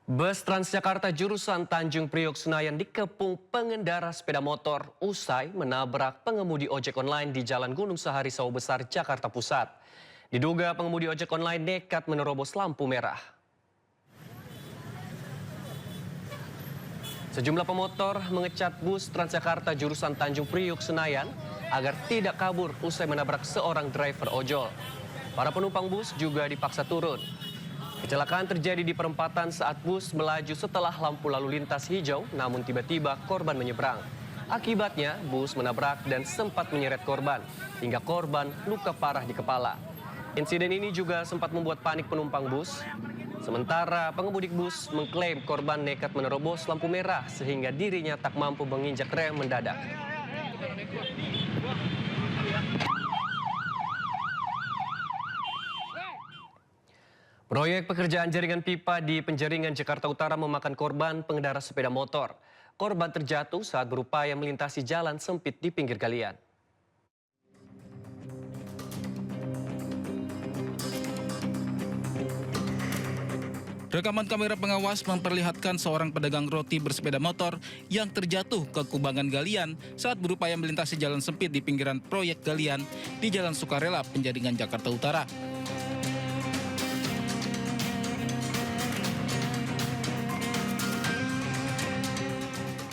Bus Transjakarta jurusan Tanjung Priok Senayan dikepung pengendara sepeda motor usai menabrak pengemudi ojek online di Jalan Gunung Sahari Sawah Besar, Jakarta Pusat. Diduga pengemudi ojek online nekat menerobos lampu merah. Sejumlah pemotor mengecat bus Transjakarta jurusan Tanjung Priok Senayan agar tidak kabur usai menabrak seorang driver ojol. Para penumpang bus juga dipaksa turun. Kecelakaan terjadi di perempatan saat bus melaju setelah lampu lalu lintas hijau, namun tiba-tiba korban menyeberang. Akibatnya, bus menabrak dan sempat menyeret korban, hingga korban luka parah di kepala. Insiden ini juga sempat membuat panik penumpang bus. Sementara pengemudi bus mengklaim korban nekat menerobos lampu merah sehingga dirinya tak mampu menginjak rem mendadak. Proyek pekerjaan jaringan pipa di Penjaringan, Jakarta Utara memakan korban pengendara sepeda motor. Korban terjatuh saat berupaya melintasi jalan sempit di pinggir galian. Rekaman kamera pengawas memperlihatkan seorang pedagang roti bersepeda motor yang terjatuh ke kubangan galian saat berupaya melintasi jalan sempit di pinggiran proyek galian di Jalan Sukarela, Penjaringan, Jakarta Utara.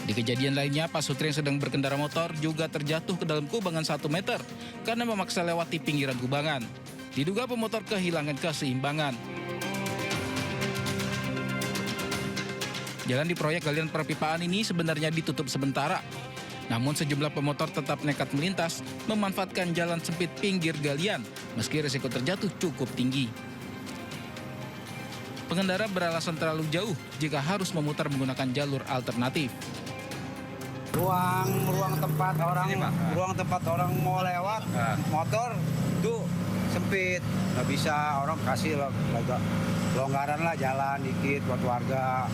Di kejadian lainnya, Pak Sutri yang sedang berkendara motor juga terjatuh ke dalam kubangan 1 meter karena memaksa lewati pinggiran kubangan. Diduga pemotor kehilangan keseimbangan. Jalan di proyek galian perpipaan ini sebenarnya ditutup sementara. Namun sejumlah pemotor tetap nekat melintas, memanfaatkan jalan sempit pinggir galian meski risiko terjatuh cukup tinggi. Pengendara beralasan terlalu jauh jika harus memutar menggunakan jalur alternatif. Ruang tempat orang mau lewat motor itu sempit, nggak bisa, orang kasih longgaran lah jalan dikit buat warga.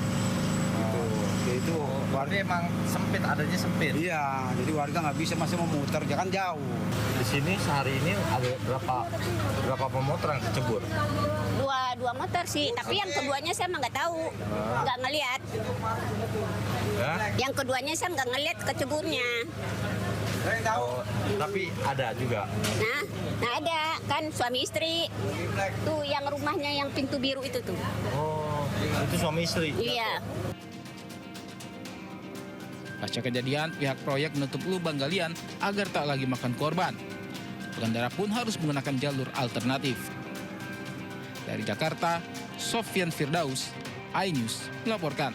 Itu warga emang sempit, adanya sempit. Iya, jadi warga nggak bisa, masih mau muter, jangan jauh. Di sini sehari ini ada berapa pemotor yang kecebur? Dua motor sih, tapi yang keduanya saya nggak tahu, nggak ngelihat. Ya? Yang keduanya saya nggak ngelihat keceburnya. Oh, tapi ada juga. Nah ada kan suami istri tuh yang rumahnya yang pintu biru itu tuh. Oh, itu suami istri. Iya. Pasca kejadian, pihak proyek menutup lubang galian agar tak lagi makan korban. Pengendara pun harus menggunakan jalur alternatif. Dari Jakarta, Sofyan Firdaus, iNews melaporkan.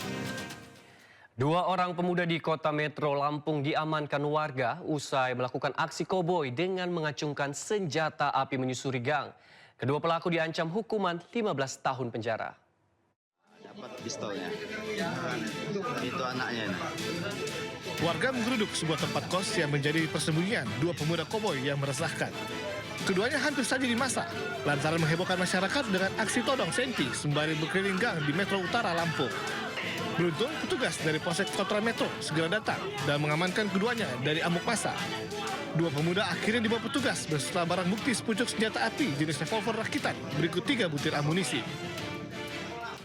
2 orang pemuda di kota Metro Lampung diamankan warga usai melakukan aksi koboi dengan mengacungkan senjata api menyusuri gang. Kedua pelaku diancam hukuman 15 tahun penjara. Dapat pistolnya. Itu anaknya. Warga menggeruduk sebuah tempat kos yang menjadi persembunyian 2 pemuda koboi yang meresahkan. Keduanya hampir saja dimasak lantaran menghebohkan masyarakat dengan aksi todong senti sembari berkeliling gang di Metro Utara Lampung. Beruntung petugas dari Polsek Kota Metro segera datang dan mengamankan keduanya dari amuk massa. 2 pemuda akhirnya dibawa petugas beserta barang bukti sepucuk senjata api jenis revolver rakitan berikut 3 butir amunisi.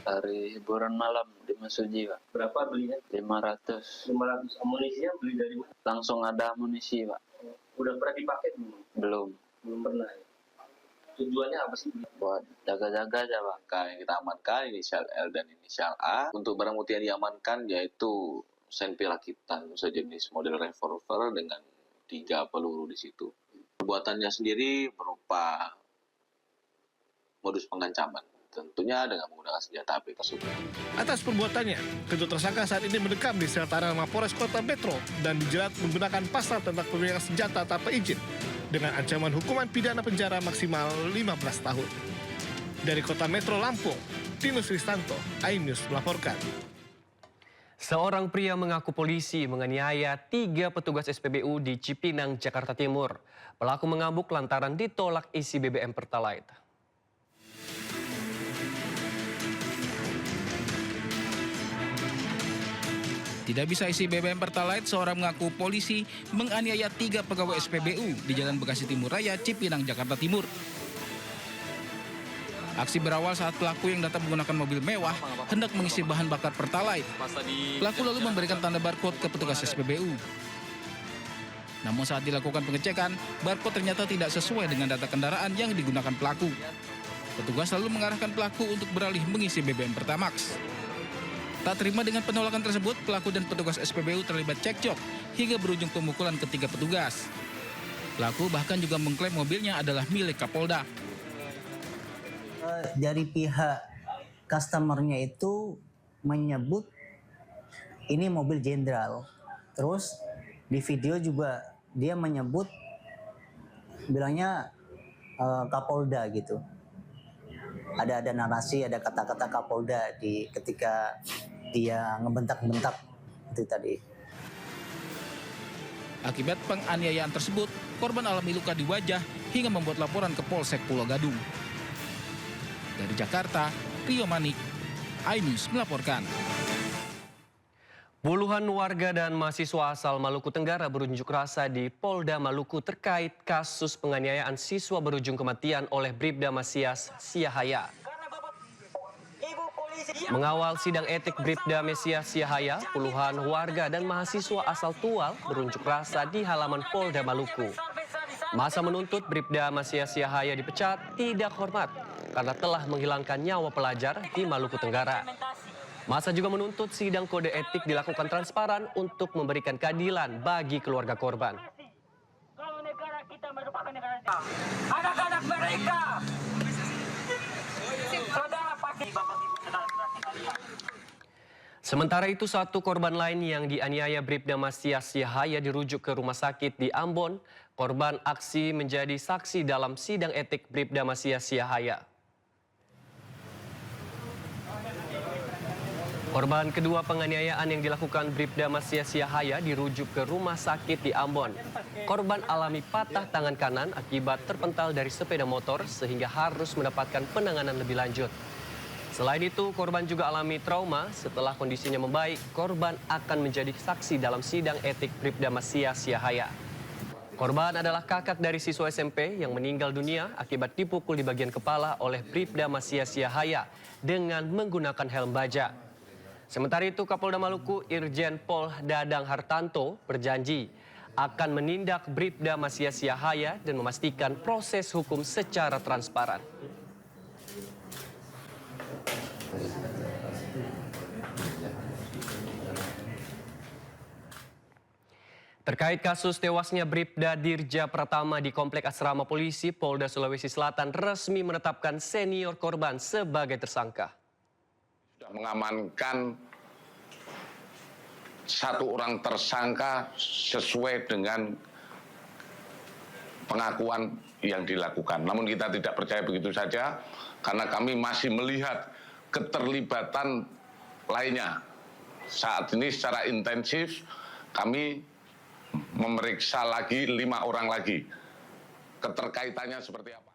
Hari hiburan malam di Masuji, Pak. Berapa belinya? 500. 500. Amunisinya beli dari mana? Langsung ada amunisi, Pak. Udah pernah dipakai belum? Belum. Belum pernah. Tujuannya apa sih? Buat jaga-jaga aja, Pak. Yang kita amankan inisial L dan inisial A. Untuk barang bukti yang diamankan yaitu senpi rakitan sejenis model revolver dengan 3 peluru di situ. Perbuatannya sendiri berupa modus pengancaman. Tentunya dengan menggunakan senjata api tersebut. Atas perbuatannya, kedua tersangka saat ini mendekam di sel tahanan Mapolres Kota Metro dan dijerat menggunakan pasal tentang pemilikan senjata tanpa izin dengan ancaman hukuman pidana penjara maksimal 15 tahun. Dari Kota Metro Lampung, Tinus Ristanto, iNews melaporkan. Seorang pria mengaku polisi menganiaya 3 petugas SPBU di Cipinang, Jakarta Timur. Pelaku mengamuk lantaran ditolak isi BBM Pertalite. Tidak bisa isi BBM Pertalite, seorang mengaku polisi menganiaya 3 pegawai SPBU di Jalan Bekasi Timur Raya, Cipinang, Jakarta Timur. Aksi berawal saat pelaku yang datang menggunakan mobil mewah hendak mengisi bahan bakar Pertalite. Pelaku lalu memberikan tanda barcode ke petugas SPBU. Namun saat dilakukan pengecekan, barcode ternyata tidak sesuai dengan data kendaraan yang digunakan pelaku. Petugas lalu mengarahkan pelaku untuk beralih mengisi BBM Pertamax. Tak terima dengan penolakan tersebut, pelaku dan petugas SPBU terlibat cekcok hingga berujung pemukulan ketiga petugas. Pelaku bahkan juga mengklaim mobilnya adalah milik Kapolda. Dari pihak customernya itu menyebut ini mobil jenderal. Terus di video juga dia menyebut bilangnya Kapolda gitu. Ada narasi, ada kata-kata Kapolda ketika dia ngebentak-bentak itu tadi. Akibat penganiayaan tersebut, korban alami luka di wajah hingga membuat laporan ke Polsek Pulau Gadung. Dari Jakarta, Rio Manik, iNews melaporkan. Puluhan warga dan mahasiswa asal Maluku Tenggara berunjuk rasa di Polda Maluku terkait kasus penganiayaan siswa berujung kematian oleh Bribda Mesias Siahaya. Mengawal sidang etik Bribda Mesias Siahaya, puluhan warga dan mahasiswa asal Tual berunjuk rasa di halaman Polda Maluku. Masa menuntut Bribda Mesias Siahaya dipecat tidak hormat karena telah menghilangkan nyawa pelajar di Maluku Tenggara. Masa juga menuntut sidang kode etik dilakukan transparan untuk memberikan keadilan bagi keluarga korban. Kalau negara kita merupakan negara anak-anak mereka, saudara pasti bapak ibu saudara-saudari kalian. Sementara itu, satu korban lain yang dianiaya Bribda Mesias Siahaya dirujuk ke rumah sakit di Ambon. Korban aksi menjadi saksi dalam sidang etik Bribda Mesias Siahaya. Korban kedua penganiayaan yang dilakukan Bribda Mesias Siahaya dirujuk ke rumah sakit di Ambon. Korban alami patah tangan kanan akibat terpental dari sepeda motor sehingga harus mendapatkan penanganan lebih lanjut. Selain itu, korban juga alami trauma. Setelah kondisinya membaik, korban akan menjadi saksi dalam sidang etik Bribda Mesias Siahaya. Korban adalah kakak dari siswa SMP yang meninggal dunia akibat dipukul di bagian kepala oleh Bribda Mesias Siahaya dengan menggunakan helm baja. Sementara itu, Kapolda Maluku Irjen Pol Dadang Hartanto berjanji akan menindak Bribda Mesias Siahaya dan memastikan proses hukum secara transparan. Terkait kasus tewasnya Bribda Dirja Pratama di Komplek Asrama Polisi, Polda Sulawesi Selatan resmi menetapkan senior korban sebagai tersangka. Sudah mengamankan satu orang tersangka sesuai dengan pengakuan yang dilakukan. Namun kita tidak percaya begitu saja karena kami masih melihat keterlibatan lainnya. Saat ini secara intensif kami memeriksa lagi 5 orang lagi. Keterkaitannya seperti apa?